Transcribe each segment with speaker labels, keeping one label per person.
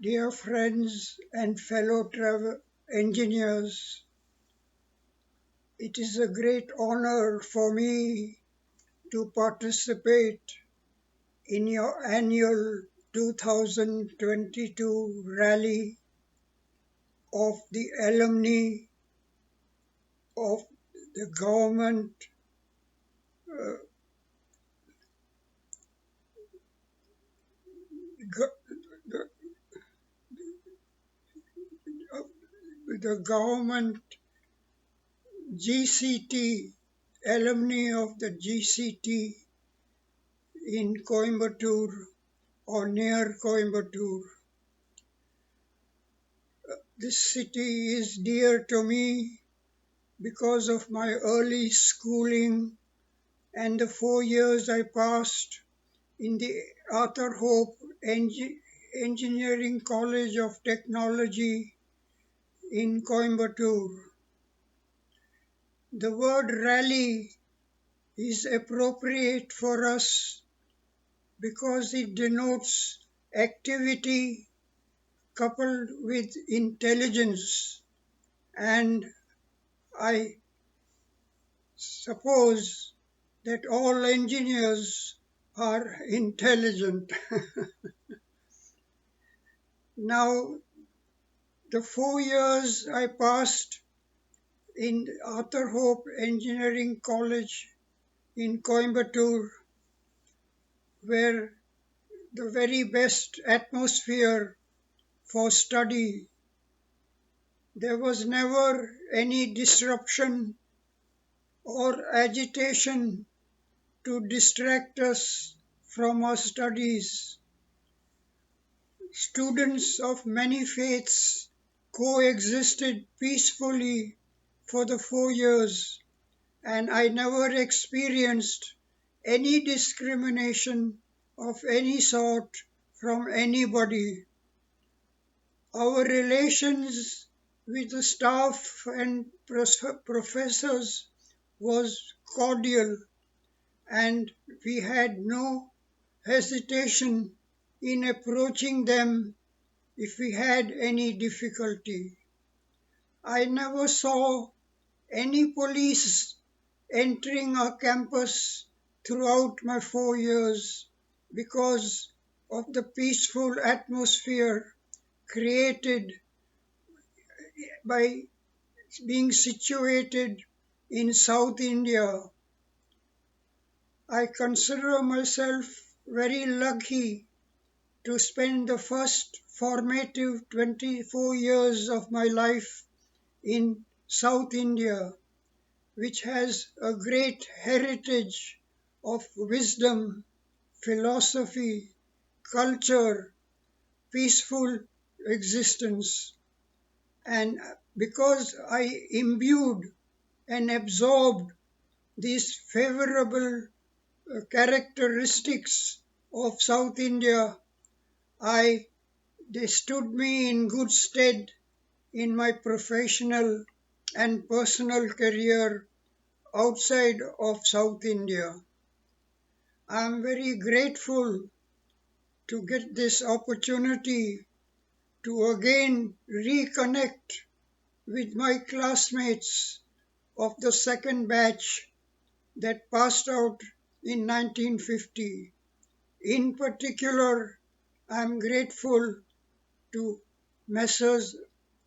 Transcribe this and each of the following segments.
Speaker 1: Dear friends and fellow travel engineers, it is a great honor for me to participate in your annual 2022 rally of the alumni of the government, uh, go- the, the government GCT, alumni of the GCT in Coimbatore or near Coimbatore. This city is dear to me because of my early schooling and the 4 years I passed in the Arthur Hope Engineering College of Technology in Coimbatore. The word rally is appropriate for us because it denotes activity coupled with intelligence, and I suppose that all engineers are intelligent. Now, the 4 years I passed in Arthur Hope Engineering College in Coimbatore were the very best atmosphere for study. There was never any disruption or agitation to distract us from our studies. Students of many faiths coexisted peacefully for the 4 years, and I never experienced any discrimination of any sort from anybody. Our relations with the staff and professors was cordial, and we had no hesitation in approaching them if we had any difficulty. I never saw any police entering our campus throughout my 4 years because of the peaceful atmosphere created by being situated in South India. I consider myself very lucky to spend the first formative 24 years of my life in South India, which has a great heritage of wisdom, philosophy, culture, peaceful existence. And because I imbued and absorbed these favorable characteristics of South India, they stood me in good stead in my professional and personal career outside of South India. I am very grateful to get this opportunity to again reconnect with my classmates of the second batch that passed out in 1950. In particular, I am grateful to Messrs.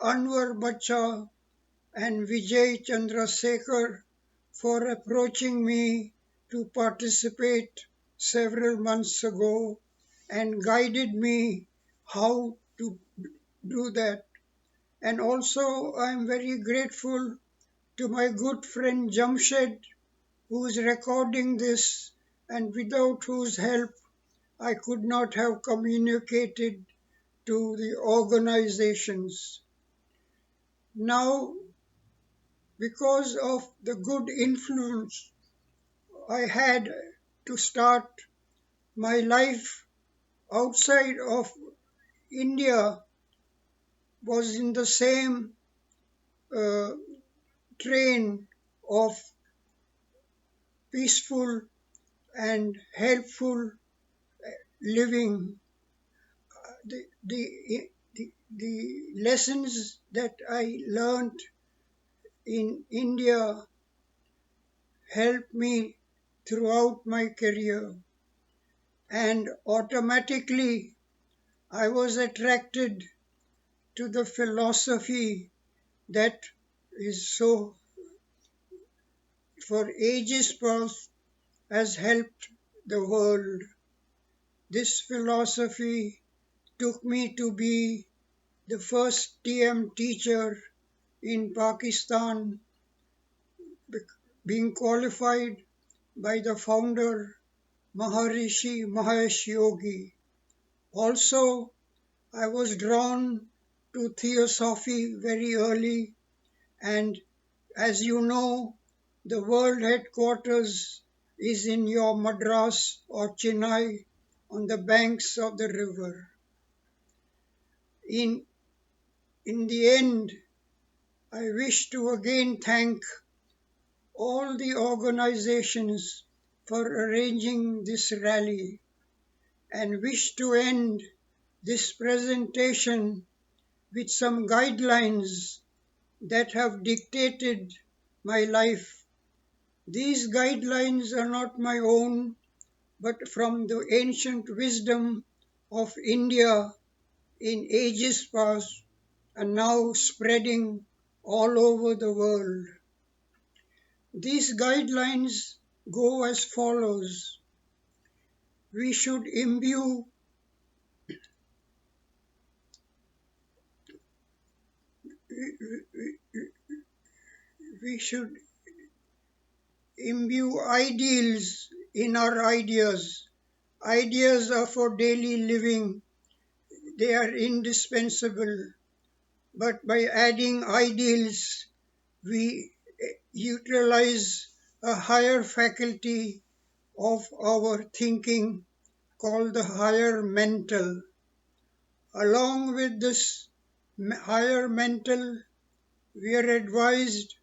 Speaker 1: Anwar Bacha and Vijay Chandrasekhar for approaching me to participate several months ago and guided me how to do that. And also, I am very grateful to my good friend Jamshed, who is recording this, and without whose help I could not have communicated to the organizations. Now, because of the good influence I had to start my life outside of India, was in the same uh, train of peaceful and helpful living. The the lessons that I learned in India helped me throughout my career, and automatically I was attracted to the philosophy that is so for ages past has helped the world. This philosophy took me to be the first TM teacher in Pakistan, being qualified by the founder Maharishi Mahesh Yogi. Also, I was drawn to theosophy very early, and as you know, the world headquarters is in your Madras or Chennai on the banks of the river. In, in the end, I wish to again thank all the organizations for arranging this rally and wish to end this presentation with some guidelines that have dictated my life. These guidelines are not my own, but from the ancient wisdom of India in ages past and now spreading all over the world. These guidelines go as follows. We should imbue we should imbue ideals in our ideas. Ideas are for daily living. They are indispensable. But by adding ideals, we utilize a higher faculty of our thinking called the higher mental. Along with this higher mental, we are advised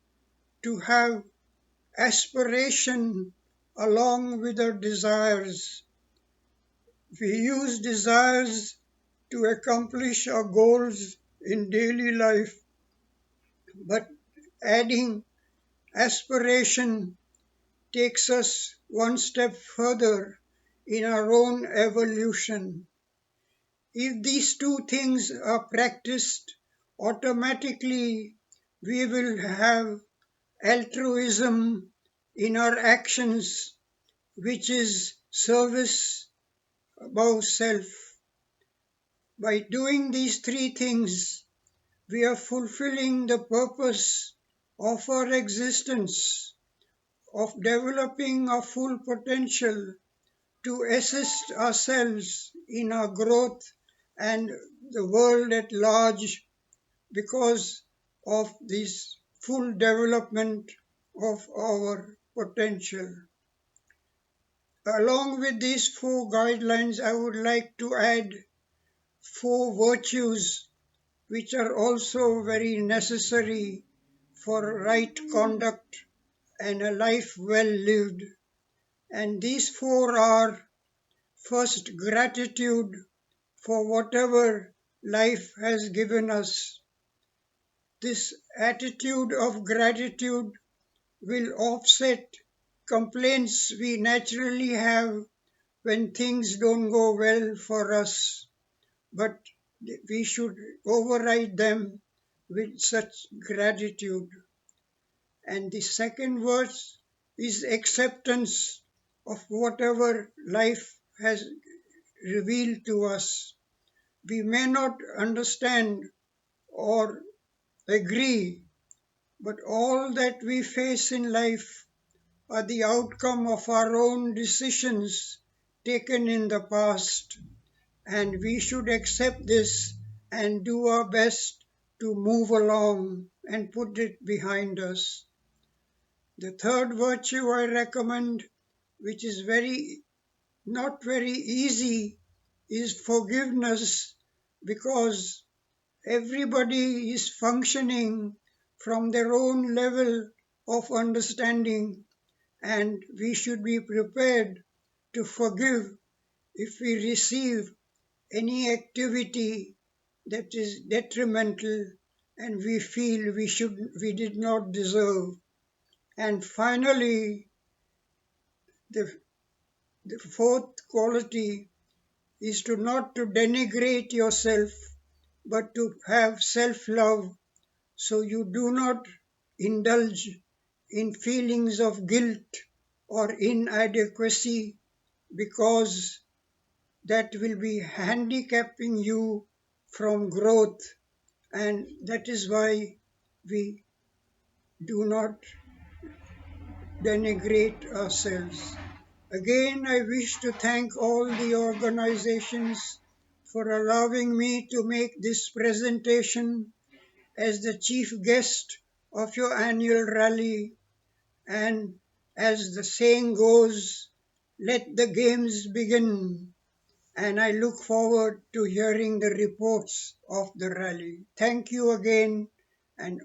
Speaker 1: to have aspiration along with our desires. We use desires to accomplish our goals in daily life, but adding aspiration takes us one step further in our own evolution. If these two things are practiced, automatically we will have altruism in our actions, which is service above self. By doing these three things, we are fulfilling the purpose of our existence, of developing our full potential to assist ourselves in our growth and the world at large because of this full development of our potential. Along with these four guidelines, I would like to add four virtues which are also very necessary for right conduct and a life well lived. And these four are: first, gratitude for whatever life has given us. This attitude of gratitude will offset complaints we naturally have when things don't go well for us, but we should override them with such gratitude. And the second verse is acceptance of whatever life has revealed to us. We may not understand or agree, but all that we face in life are the outcome of our own decisions taken in the past, and we should accept this and do our best to move along and put it behind us. The third virtue I recommend, which is not very easy, is forgiveness, because everybody is functioning from their own level of understanding, and we should be prepared to forgive if we receive any activity that is detrimental and we feel we did not deserve. And finally, the, the fourth quality is to not to denigrate yourself, but to have self-love, so you do not indulge in feelings of guilt or inadequacy, because that will be handicapping you from growth, and that is why we do not denigrate ourselves. Again, I wish to thank all the organizations for allowing me to make this presentation as the chief guest of your annual rally. And as the saying goes, let the games begin. And I look forward to hearing the reports of the rally. Thank you again, and